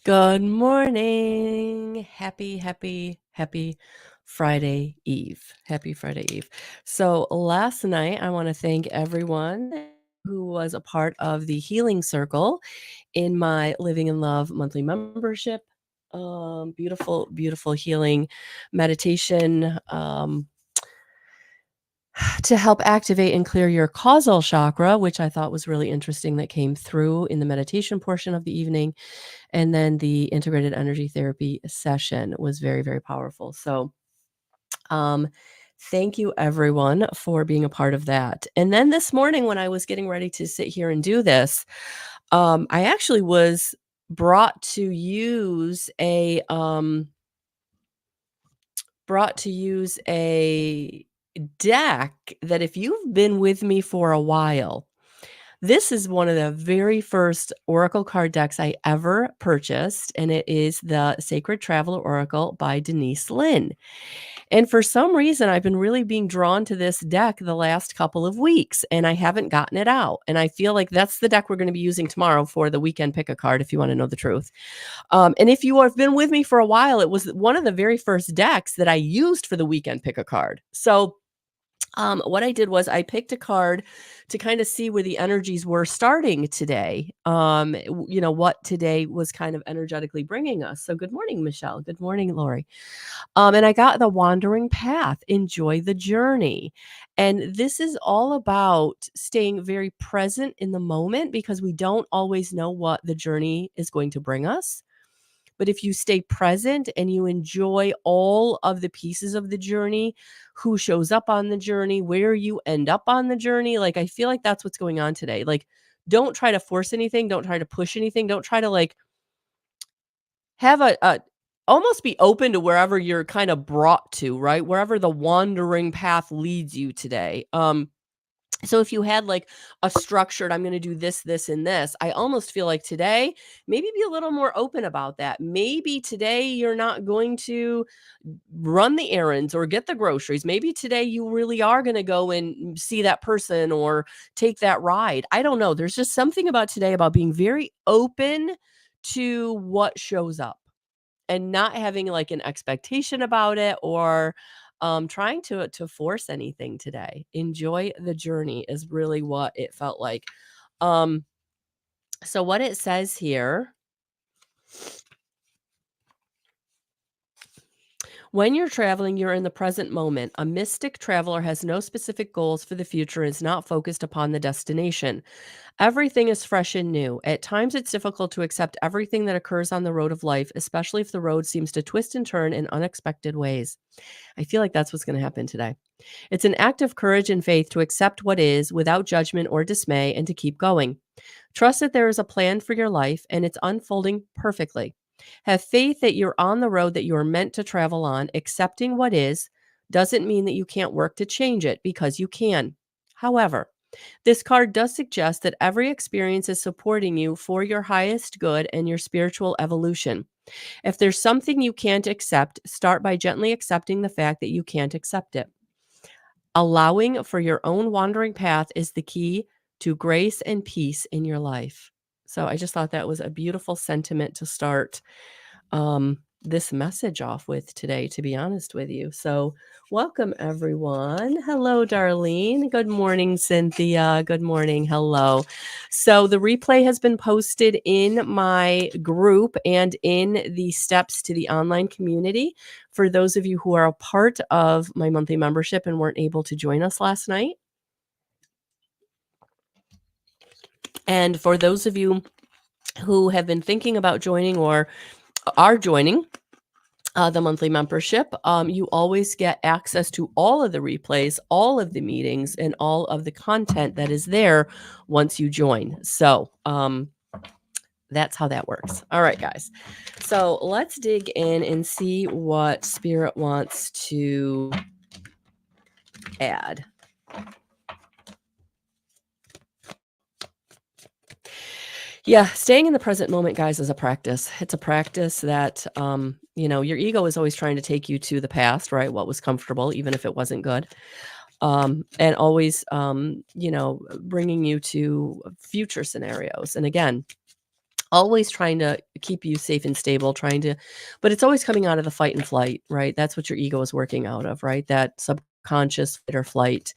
Good morning. Happy Friday Eve. Happy Friday Eve. So last night, I want to thank everyone who was a part of the healing circle in my Living in Love monthly membership. Beautiful healing meditation. To help activate and clear your causal chakra, which I thought was really interesting that came through in the meditation portion of the evening. And then the integrated energy therapy session was very powerful. So, um, thank you everyone for being a part of that. And then this morning when I was getting ready to sit here and do this, I actually was brought to use a deck that if you've been with me for a while, this is one of the very first oracle card decks I ever purchased, and it is the Sacred Traveler Oracle by Denise Lynn. And for some reason, I've been really being drawn to this deck the last couple of weeks, and I haven't gotten it out. And I feel like that's the deck we're going to be using tomorrow for the weekend pick a card, if you want to know the truth. And if you have been with me for a while, it was one of the very first decks that I used for the weekend pick a card. So what I did was I picked a card to kind of see where the energies were starting today. What today was kind of energetically bringing us. So good morning, Michelle. Good morning, Lori. And I got the Wandering Path. Enjoy the journey. And this is all about staying very present in the moment because we don't always know what the journey is going to bring us. But if you stay present and you enjoy all of the pieces of the journey, who shows up on the journey, where you end up on the journey, like I feel like that's what's going on today. Like, don't try to force anything, don't try to push anything, don't try to like have a almost be open to wherever you're kind of brought to, right? Wherever the wandering path leads you today. So if you had like a structured, I'm going to do this, this, and this, I almost feel like today, maybe be a little more open about that. Maybe today you're not going to run the errands or get the groceries. Maybe today you really are going to go and see that person or take that ride. I don't know. There's just something about today about being very open to what shows up and not having like an expectation about it or trying to force anything today. Enjoy the journey is really what it felt like. Um, so what it says here, when you're traveling, you're in the present moment. A mystic traveler has no specific goals for the future and is not focused upon the destination. Everything is fresh and new. At times, it's difficult to accept everything that occurs on the road of life, especially if the road seems to twist and turn in unexpected ways. I feel like that's what's going to happen today. It's an act of courage and faith to accept what is without judgment or dismay and to keep going. Trust that there is a plan for your life and it's unfolding perfectly. Have faith that you're on the road that you are meant to travel on. Accepting what is doesn't mean that you can't work to change it because you can. However, this card does suggest that every experience is supporting you for your highest good and your spiritual evolution. If there's something you can't accept, start by gently accepting the fact that you can't accept it. Allowing for your own wandering path is the key to grace and peace in your life. So I just thought that was a beautiful sentiment to start this message off with today, to be honest with you. So welcome everyone. Hello, Darlene. Good morning, Cynthia. Good morning. Hello. So the replay has been posted in my group and in the steps to the online community for those of you who are a part of my monthly membership and weren't able to join us last night. And for those of you who have been thinking about joining or are joining the monthly membership, you always get access to all of the replays, all of the meetings, and all of the content that is there once you join. So that's how that works. All right, guys. So let's dig in and see what Spirit wants to add. Yeah, staying in the present moment, guys, is a practice. It's a practice that, your ego is always trying to take you to the past, right? What was comfortable, even if it wasn't good. And always, bringing you to future scenarios. And again, always trying to keep you safe and stable, trying to but it's always coming out of the fight and flight, right? That's what your ego is working out of, right? That subconscious fight or flight.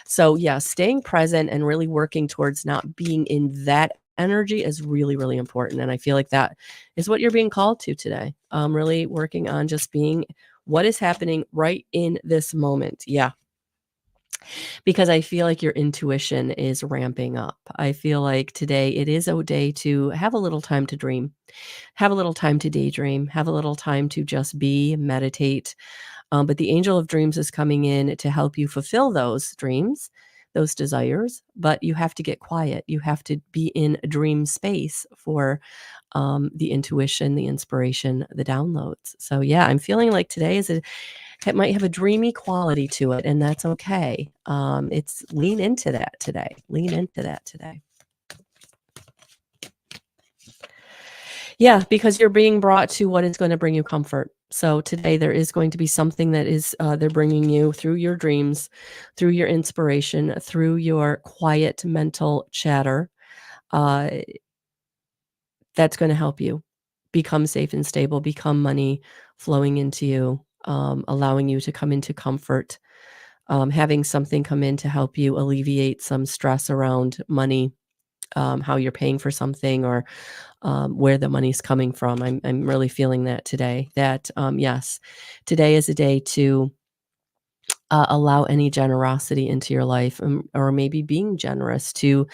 So, yeah, staying present and really working towards not being in that energy is really, really important, and I feel like that is what you're being called to today. Really working on just being what is happening right in this moment. Yeah, because I feel like your intuition is ramping up. I feel like today it is a day to have a little time to dream, have a little time to daydream, have a little time to just be, meditate. But the angel of dreams is coming in to help you fulfill those dreams, those desires. But you have to get quiet. You have to be in a dream space for the intuition, the inspiration, the downloads. So, yeah, I'm feeling like today is a it might have a dreamy quality to it, and that's okay. It's lean into that today. Lean into that today. Yeah, because you're being brought to what is gonna bring you comfort. So today there is going to be something that is, they're bringing you through your dreams, through your inspiration, through your quiet mental chatter, uh, that's gonna help you become safe and stable, become money flowing into you, allowing you to come into comfort, having something come in to help you alleviate some stress around money, how you're paying for something or where the money's coming from. I'm really feeling that today. That yes, today is a day to allow any generosity into your life, or maybe being generous to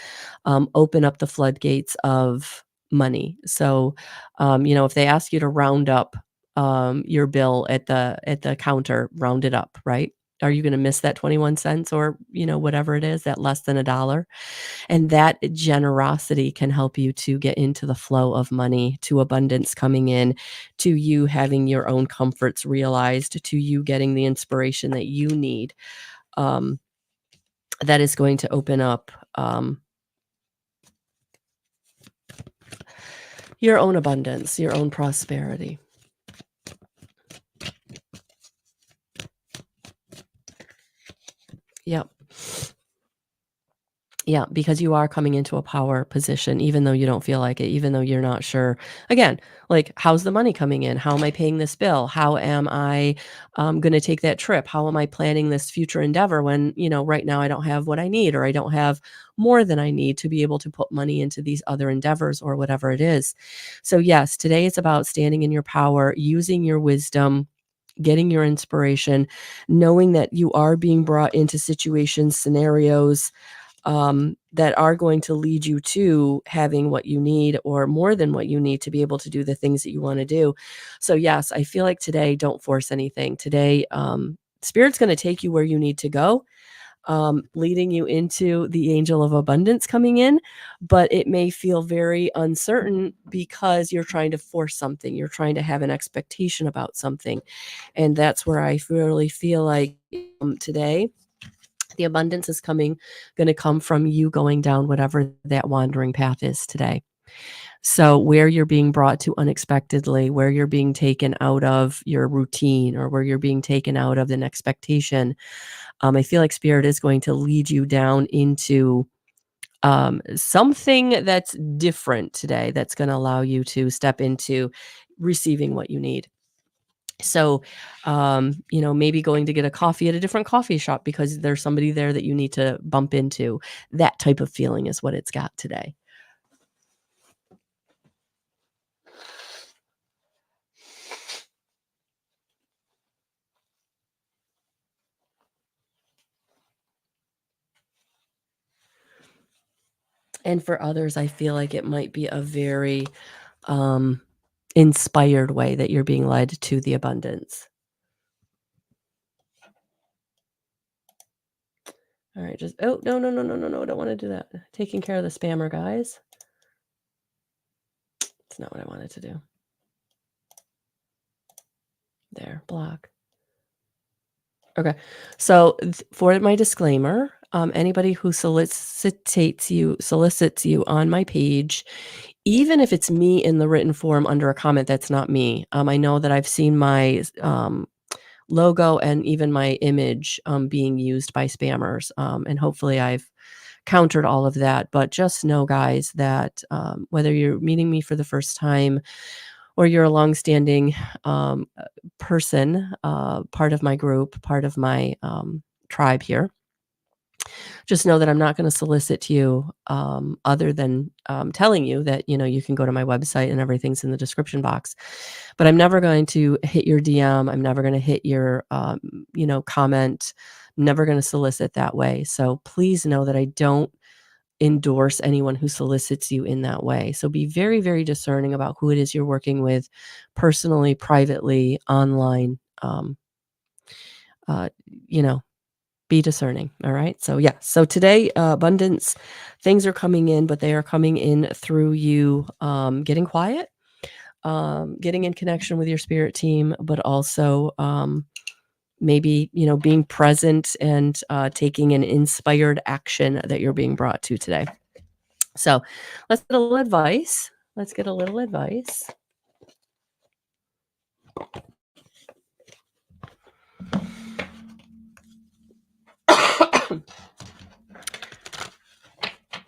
open up the floodgates of money. So, if they ask you to round up your bill at the counter, round it up, right? Are you going to miss that 21 cents or, whatever it is, that less than a dollar? And that generosity can help you to get into the flow of money, to abundance coming in, to you having your own comforts realized, to you getting the inspiration that you need. Um, that is going to open up your own abundance, your own prosperity. Yep. Yeah, because you are coming into a power position, even though you don't feel like it, even though you're not sure. Again, like, how's the money coming in? How am I paying this bill? How am I going to take that trip? How am I planning this future endeavor when, right now I don't have what I need or I don't have more than I need to be able to put money into these other endeavors or whatever it is. So, yes, today is about standing in your power, using your wisdom, getting your inspiration, knowing that you are being brought into situations, scenarios that are going to lead you to having what you need or more than what you need to be able to do the things that you want to do. So, yes, I feel like today, don't force anything. Today, Spirit's going to take you where you need to go, leading you into the angel of abundance coming in, but it may feel very uncertain because you're trying to force something. You're trying to have an expectation about something. And that's where I really feel like today the abundance is gonna come from you going down whatever that wandering path is today. So where you're being brought to unexpectedly, where you're being taken out of your routine or where you're being taken out of an expectation, I feel like spirit is going to lead you down into something that's different today that's gonna allow you to step into receiving what you need. So, maybe going to get a coffee at a different coffee shop because there's somebody there that you need to bump into. That type of feeling is what it's got today. And for others, I feel like it might be a very um, inspired way that you're being led to the abundance. All right, just oh no no no no no no! I don't want to do that. Taking care of the spammer guys. It's not what I wanted to do. There, block. Okay. So for my disclaimer, anybody who solicits you on my page, even if it's me in the written form under a comment, that's not me. I know that I've seen my logo and even my image being used by spammers, and hopefully I've countered all of that. But just know, guys, that whether you're meeting me for the first time or you're a longstanding person, part of my group, part of my tribe here, just know that I'm not going to solicit you other than telling you that, you can go to my website and everything's in the description box. But I'm never going to hit your DM. I'm never going to hit your, comment. I'm never going to solicit that way. So please know that I don't endorse anyone who solicits you in that way. So be very, very discerning about who it is you're working with personally, privately, online. Uh, you know, be discerning. All right. So, yeah. So today, abundance things are coming in, but they are coming in through you getting quiet, getting in connection with your spirit team, but also maybe, being present and taking an inspired action that you're being brought to today. So let's get a little advice. Let's get a little advice.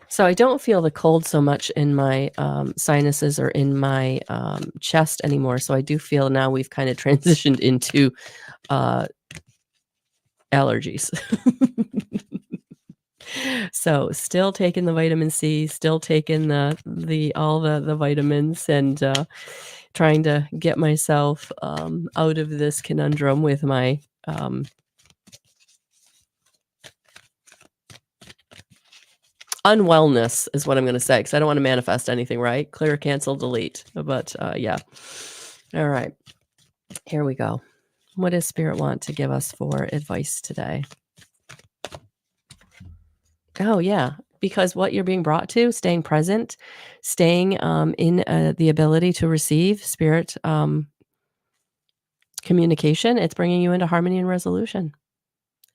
So I don't feel the cold so much in my sinuses or in my chest anymore. So I do feel now we've kind of transitioned into uh, allergies. So still taking the vitamin C, still taking the all the vitamins, and trying to get myself out of this conundrum with my unwellness is what I'm gonna say, 'cause I don't wanna manifest anything, right? Clear, cancel, delete. But, yeah. All right. Here we go. What does Spirit want to give us for advice today? Oh, yeah. Because what you're being brought to, staying present, staying, in, the ability to receive Spirit, communication, it's bringing you into harmony and resolution.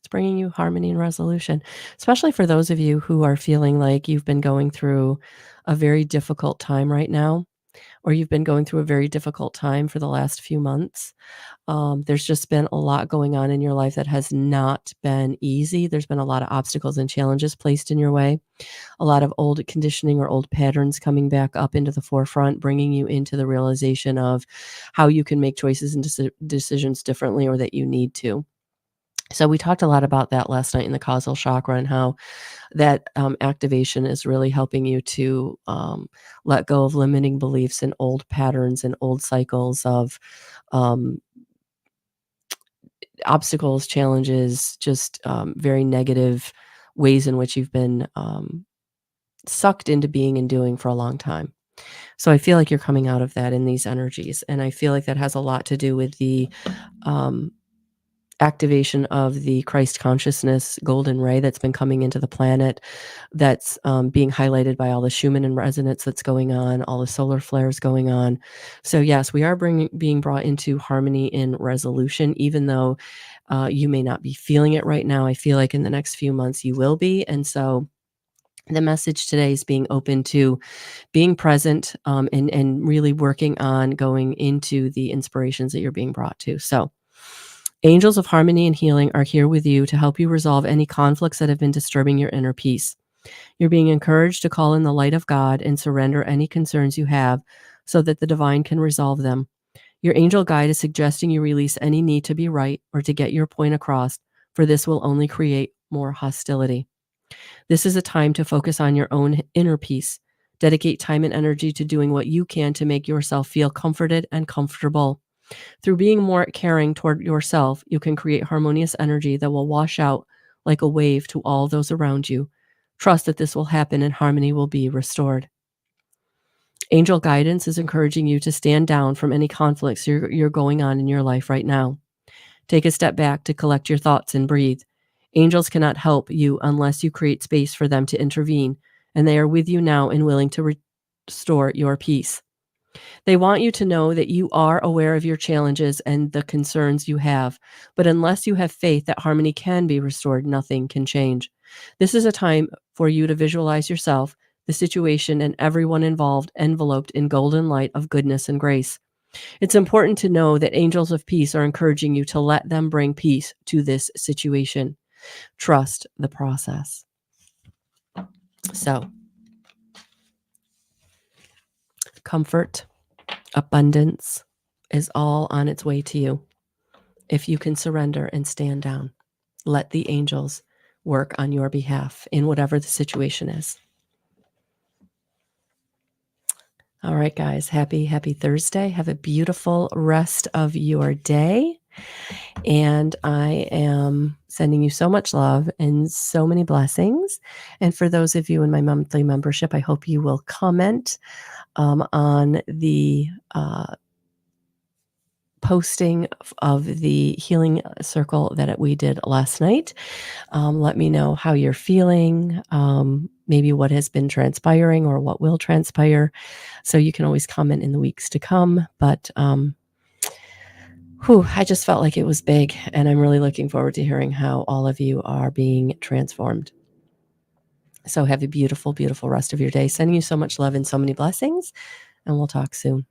It's bringing you harmony and resolution, especially for those of you who are feeling like you've been going through a very difficult time right now, or you've been going through a very difficult time for the last few months. There's just been a lot going on in your life that has not been easy. There's been a lot of obstacles and challenges placed in your way, a lot of old conditioning or old patterns coming back up into the forefront, bringing you into the realization of how you can make choices and decisions differently, or that you need to. So we talked a lot about that last night in the causal chakra, and how that activation is really helping you to let go of limiting beliefs and old patterns and old cycles of um, obstacles, challenges, just very negative ways in which you've been sucked into being and doing for a long time. So I feel like you're coming out of that in these energies. And I feel like that has a lot to do with the um, activation of the Christ consciousness golden ray that's been coming into the planet, that's being highlighted by all the Schumann and resonance that's going on, all the solar flares going on. So yes, we are being brought into harmony and resolution, even though you may not be feeling it right now. I feel like in the next few months you will be. And so the message today is being open to being present, and really working on going into the inspirations that you're being brought to. So angels of harmony and healing are here with you to help you resolve any conflicts that have been disturbing your inner peace. You're being encouraged to call in the light of God and surrender any concerns you have so that the divine can resolve them. Your angel guide is suggesting you release any need to be right or to get your point across, for this will only create more hostility. This is a time to focus on your own inner peace. Dedicate time and energy to doing what you can to make yourself feel comforted and comfortable. Through being more caring toward yourself, you can create harmonious energy that will wash out like a wave to all those around you. Trust that this will happen and harmony will be restored. Angel guidance is encouraging you to stand down from any conflicts you're going on in your life right now. Take a step back to collect your thoughts and breathe. Angels cannot help you unless you create space for them to intervene, and they are with you now and willing to restore your peace. They want you to know that you are aware of your challenges and the concerns you have, but unless you have faith that harmony can be restored, nothing can change. This is a time for you to visualize yourself, the situation, and everyone involved enveloped in golden light of goodness and grace. It's important to know that angels of peace are encouraging you to let them bring peace to this situation. Trust the process. So, comfort, abundance is all on its way to you if you can surrender and stand down. Let the angels work on your behalf in whatever the situation is. All right, guys, happy Thursday. Have a beautiful rest of your day. And I am sending you so much love and so many blessings. And for those of you in my monthly membership, I hope you will comment on the posting of the healing circle that we did last night. Let me know how you're feeling, maybe what has been transpiring or what will transpire. So you can always comment in the weeks to come. But I just felt like it was big, and I'm really looking forward to hearing how all of you are being transformed. So have a beautiful, beautiful rest of your day. Sending you so much love and so many blessings, and we'll talk soon.